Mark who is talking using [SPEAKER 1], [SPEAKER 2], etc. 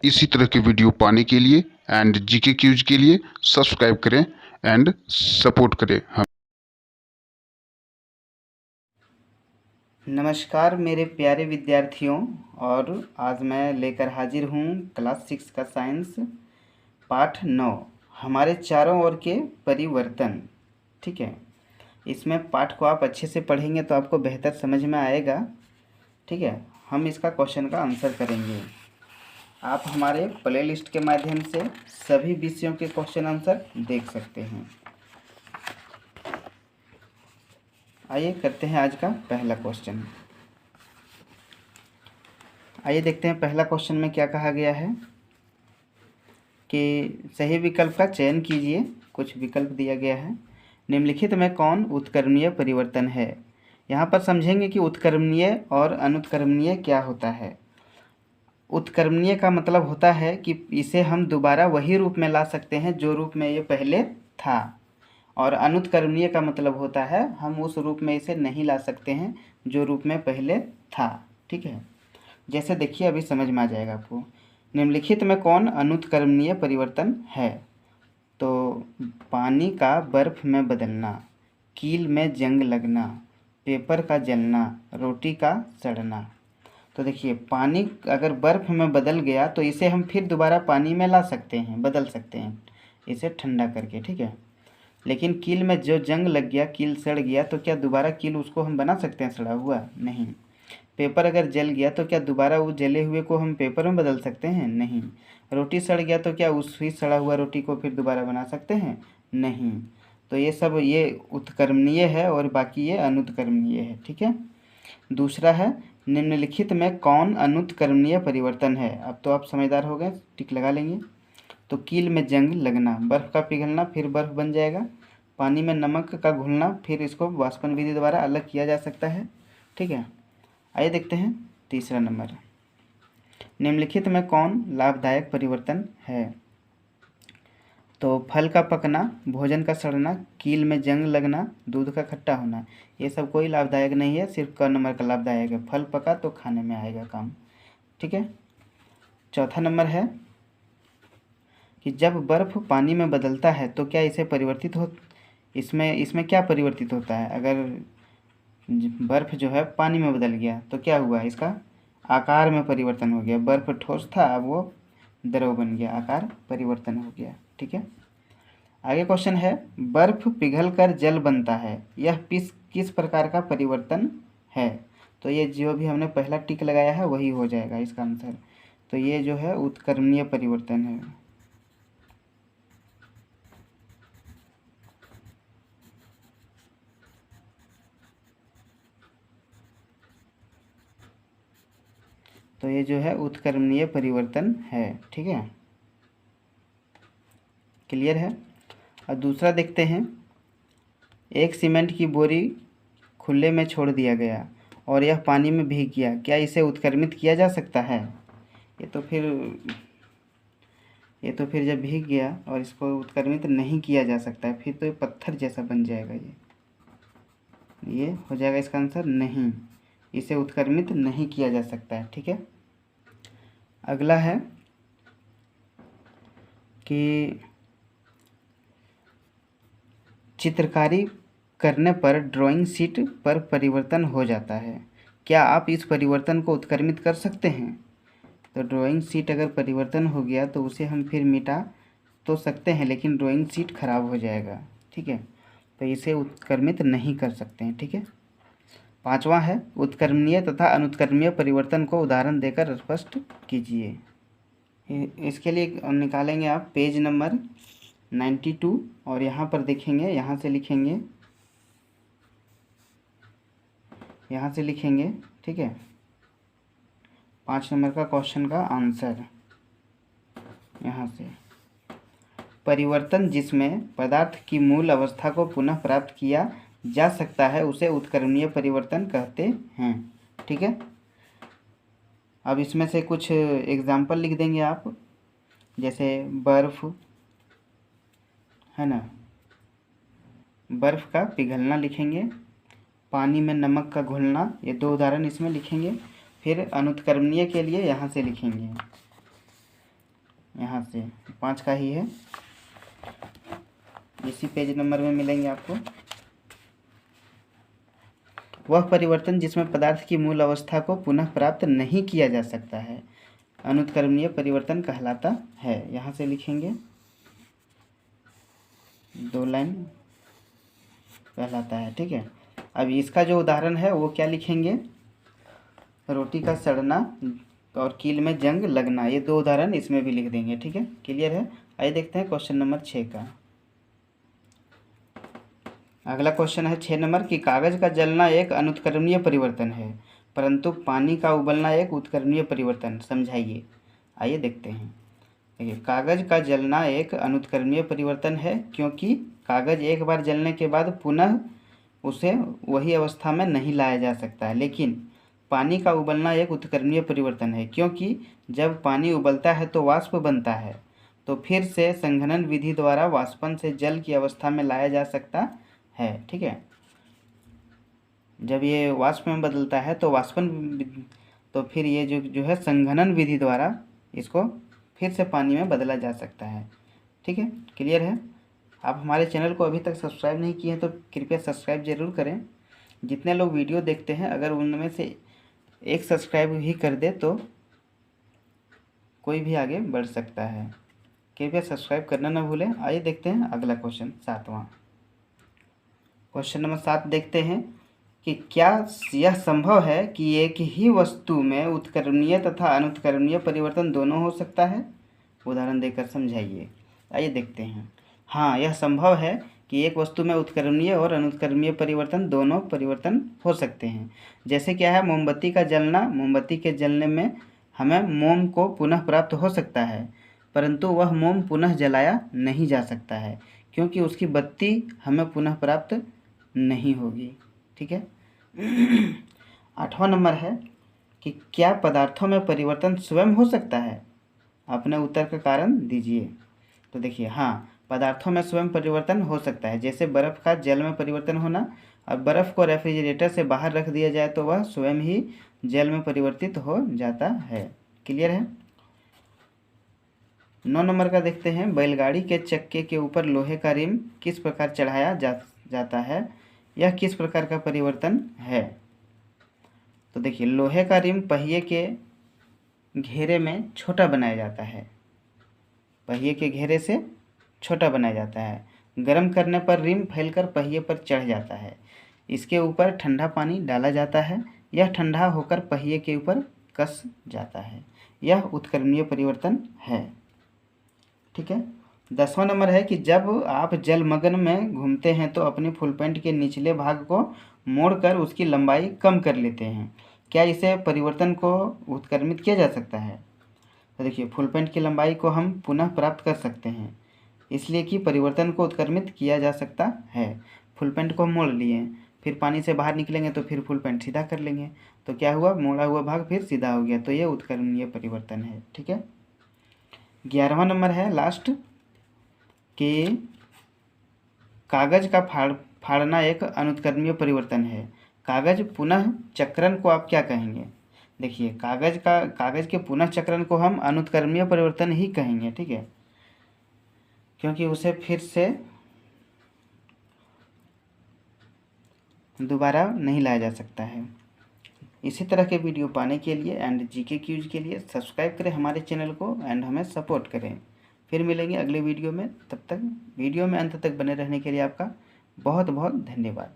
[SPEAKER 1] इसी तरह के वीडियो पाने के लिए एंड जीके क्यूज के लिए सब्सक्राइब करें एंड सपोर्ट करें हम।
[SPEAKER 2] नमस्कार मेरे प्यारे विद्यार्थियों, और आज मैं लेकर हाजिर हूँ क्लास 6 का साइंस पाठ 9 हमारे चारों ओर के परिवर्तन। ठीक है, इसमें पाठ को आप अच्छे से पढ़ेंगे तो आपको बेहतर समझ में आएगा। ठीक है, हम इसका क्वेश्चन का आंसर करेंगे। आप हमारे प्लेलिस्ट के माध्यम से सभी विषयों के क्वेश्चन आंसर देख सकते हैं। आइए करते हैं आज का पहला क्वेश्चन। आइए देखते हैं पहला क्वेश्चन में क्या कहा गया है कि सही विकल्प का चयन कीजिए। कुछ विकल्प दिया गया है। निम्नलिखित में कौन उत्क्रमणीय परिवर्तन है? यहाँ पर समझेंगे कि उत्क्रमणीय और अनुत्क्रमणीय क्या होता है। उत्क्रमणीय का मतलब होता है कि इसे हम दोबारा वही रूप में ला सकते हैं जो रूप में ये पहले था, और अनुत्क्रमणीय का मतलब होता है हम उस रूप में इसे नहीं ला सकते हैं जो रूप में पहले था। ठीक है, जैसे देखिए अभी समझ में आ जाएगा आपको। निम्नलिखित में कौन अनुत्क्रमणीय परिवर्तन है? तो पानी का बर्फ में बदलना, कील में जंग लगना, पेपर का जलना, रोटी का सड़ना। तो देखिए पानी अगर बर्फ़ में बदल गया तो इसे हम फिर दोबारा पानी में ला सकते हैं, बदल सकते हैं इसे ठंडा करके। ठीक है, लेकिन कील में जो जंग लग गया, कील सड़ गया, तो क्या दोबारा कील उसको हम बना सकते हैं सड़ा हुआ? नहीं। पेपर अगर जल गया तो क्या दोबारा वो जले हुए को हम पेपर में बदल सकते हैं? नहीं। रोटी सड़ गया तो क्या उसी सड़ा हुआ रोटी को फिर दोबारा बना सकते हैं? नहीं। तो ये सब ये उत्क्रमणीय है और बाकी ये अनुत्क्रमणीय है। ठीक है, दूसरा है निम्नलिखित में कौन अनुत्क्रमणीय परिवर्तन है? अब तो आप समझदार हो गए, टिक लगा लेंगे। तो कील में जंग लगना, बर्फ़ का पिघलना फिर बर्फ़ बन जाएगा। पानी में नमक का घुलना, फिर इसको वाष्पन विधि द्वारा अलग किया जा सकता है। ठीक है, आइए देखते हैं तीसरा नंबर। निम्नलिखित में कौन लाभदायक परिवर्तन है? तो फल का पकना, भोजन का सड़ना, कील में जंग लगना, दूध का खट्टा होना, ये सब कोई लाभदायक नहीं है, सिर्फ क नंबर का लाभदायक है। फल पका तो खाने में आएगा काम। ठीक है, चौथा नंबर है कि जब बर्फ़ पानी में बदलता है तो क्या इसे परिवर्तित हो इसमें क्या परिवर्तित होता है? अगर बर्फ़ जो है पानी में बदल गया तो क्या हुआ? इसका आकार में परिवर्तन हो गया। बर्फ़ ठोस था, अब वो द्रव बन गया, आकार परिवर्तन हो गया। ठीक है, आगे क्वेश्चन है बर्फ़ पिघलकर जल बनता है, यह किस प्रकार का परिवर्तन है? तो ये जो भी हमने पहला टिक लगाया है वही हो जाएगा इसका आंसर। तो ये जो है उत्क्रमणीय परिवर्तन है। तो ये जो है उत्क्रमणीय परिवर्तन है। ठीक है, क्लियर है। और दूसरा देखते हैं, एक सीमेंट की बोरी खुले में छोड़ दिया गया और यह पानी में भीग गया, क्या इसे उत्क्रमित किया जा सकता है? ये तो फिर जब भीग गया और इसको उत्क्रमित नहीं किया जा सकता है, फिर तो ये पत्थर जैसा बन जाएगा। ये हो जाएगा इसका आंसर नहीं, इसे उत्क्रमित नहीं किया जा सकता है। ठीक है, अगला है कि चित्रकारी करने पर ड्राइंग शीट पर परिवर्तन हो जाता है, क्या आप इस परिवर्तन को उत्क्रमित कर सकते हैं? तो ड्राइंग शीट अगर परिवर्तन हो गया तो उसे हम फिर मिटा तो सकते हैं, लेकिन ड्राइंग शीट खराब हो जाएगा। ठीक है, तो इसे उत्क्रमित नहीं कर सकते हैं। ठीक है, पांचवा है उत्क्रमणीय तथा अनुत्क्रमणीय परिवर्तन को उदाहरण देकर स्पष्ट कीजिए। इसके लिए निकालेंगे आप पेज नंबर 92 और यहाँ पर देखेंगे, यहाँ से लिखेंगे। ठीक है, 5 नंबर का क्वेश्चन का आंसर यहाँ से। परिवर्तन जिसमें पदार्थ की मूल अवस्था को पुनः प्राप्त किया जा सकता है उसे उत्क्रमणीय परिवर्तन कहते हैं। ठीक है, अब इसमें से कुछ एग्जाम्पल लिख देंगे आप, जैसे बर्फ़ है ना, बर्फ़ का पिघलना लिखेंगे, पानी में नमक का घुलना, ये 2 उदाहरण इसमें लिखेंगे। फिर अनुत्क्रमणीय के लिए यहाँ से लिखेंगे यहाँ से 5 का ही है, इसी पेज नंबर में मिलेंगे आपको। वह परिवर्तन जिसमें पदार्थ की मूल अवस्था को पुनः प्राप्त नहीं किया जा सकता है अनुत्क्रमणीय परिवर्तन कहलाता है। यहाँ से लिखेंगे 2 लाइन कहलाता है, ठीक है। अब इसका जो उदाहरण है वो क्या लिखेंगे, रोटी का सड़ना और कील में जंग लगना, ये 2 उदाहरण इसमें भी लिख देंगे, ठीक है। क्लियर है। आइए देखते हैं क्वेश्चन नंबर 6 का। अगला क्वेश्चन है 6 नंबर कि कागज का जलना एक अनुत्क्रमणीय परिवर्तन है परंतु पानी का उबलना एक उत्क्रमणीय परिवर्तन, समझाइए। आइए देखते हैं। देखिए, कागज का जलना एक अनुत्क्रमणीय परिवर्तन है क्योंकि कागज एक बार जलने के बाद पुनः उसे वही अवस्था में नहीं लाया जा सकता है। लेकिन पानी का उबलना एक उत्क्रमणीय परिवर्तन है क्योंकि जब पानी उबलता है तो वाष्प बनता है, तो फिर से संघनन विधि द्वारा वाष्पन से जल की अवस्था में लाया जा सकता है, ठीक है। जब ये वाष्प में बदलता है तो वाष्पन, तो फिर ये जो है संघनन विधि द्वारा इसको फिर से पानी में बदला जा सकता है, ठीक है। क्लियर है। आप हमारे चैनल को अभी तक सब्सक्राइब नहीं किए हैं तो कृपया सब्सक्राइब जरूर करें। जितने लोग वीडियो देखते हैं अगर उनमें से एक सब्सक्राइब ही कर दे तो कोई भी आगे बढ़ सकता है। कृपया सब्सक्राइब करना न भूलें। आइए देखते हैं अगला क्वेश्चन 7वां। क्वेश्चन नंबर 7 देखते हैं कि क्या यह संभव है कि एक ही वस्तु में उत्क्रमणीय तथा अनुत्क्रमणीय परिवर्तन दोनों हो सकता है, उदाहरण देकर समझाइए। आइए देखते हैं। हाँ, यह संभव है कि एक वस्तु में उत्क्रमणीय और अनुत्क्रमणीय परिवर्तन दोनों परिवर्तन हो सकते हैं। जैसे क्या है, मोमबत्ती का जलना, मोमबत्ती के जलने में हमें मोम को पुनः प्राप्त हो सकता है परंतु वह मोम पुनः जलाया नहीं जा सकता है क्योंकि उसकी बत्ती हमें पुनः प्राप्त नहीं होगी, ठीक है। 8वां नंबर है कि क्या पदार्थों में परिवर्तन स्वयं हो सकता है, अपने उत्तर का कारण दीजिए। तो देखिए, हाँ, पदार्थों में स्वयं परिवर्तन हो सकता है। जैसे बर्फ़ का जल में परिवर्तन होना, और बर्फ़ को रेफ्रिजरेटर से बाहर रख दिया जाए तो वह स्वयं ही जल में परिवर्तित हो जाता है। क्लियर है। 9 नंबर का देखते हैं। बैलगाड़ी के चक्के के ऊपर लोहे का रिम किस प्रकार चढ़ाया जाता है, यह किस प्रकार का परिवर्तन है। तो देखिए, लोहे का रिम पहिए के घेरे में छोटा बनाया जाता है, पहिए के घेरे से छोटा बनाया जाता है। गर्म करने पर रिम फैलकर पहिए पर चढ़ जाता है। इसके ऊपर ठंडा पानी डाला जाता है, यह ठंडा होकर पहिए के ऊपर कस जाता है। यह उत्क्रमणीय परिवर्तन है, ठीक है। 10वां नंबर है कि जब आप जलमग्न में घूमते हैं तो अपनी फुल पैंट के निचले भाग को मोड़कर उसकी लंबाई कम कर लेते हैं, क्या इसे परिवर्तन को उत्क्रमित किया जा सकता है। तो देखिए, फुल पैंट की लंबाई को हम पुनः प्राप्त कर सकते हैं इसलिए कि परिवर्तन को उत्क्रमित किया जा सकता है। फुल पैंट को हम मोड़ लिए, फिर पानी से बाहर निकलेंगे तो फिर फुल पैंट सीधा कर लेंगे, तो क्या हुआ, मोड़ा हुआ भाग फिर सीधा हो गया, तो ये उत्क्रमणीय परिवर्तन है, ठीक है। 11वां नंबर है लास्ट कि कागज का फाड़ना एक अनुत्क्रमणीय परिवर्तन है। कागज पुनः चक्रण को आप क्या कहेंगे। देखिए, कागज के पुनः चक्रण को हम अनुत्क्रमणीय परिवर्तन ही कहेंगे, ठीक है, क्योंकि उसे फिर से दोबारा नहीं लाया जा सकता है। इसी तरह के वीडियो पाने के लिए एंड जीके क्यूज के लिए सब्सक्राइब करें हमारे चैनल को एंड हमें सपोर्ट करें। फिर मिलेंगे अगले वीडियो में, तब तक वीडियो में अंत तक बने रहने के लिए आपका बहुत बहुत धन्यवाद।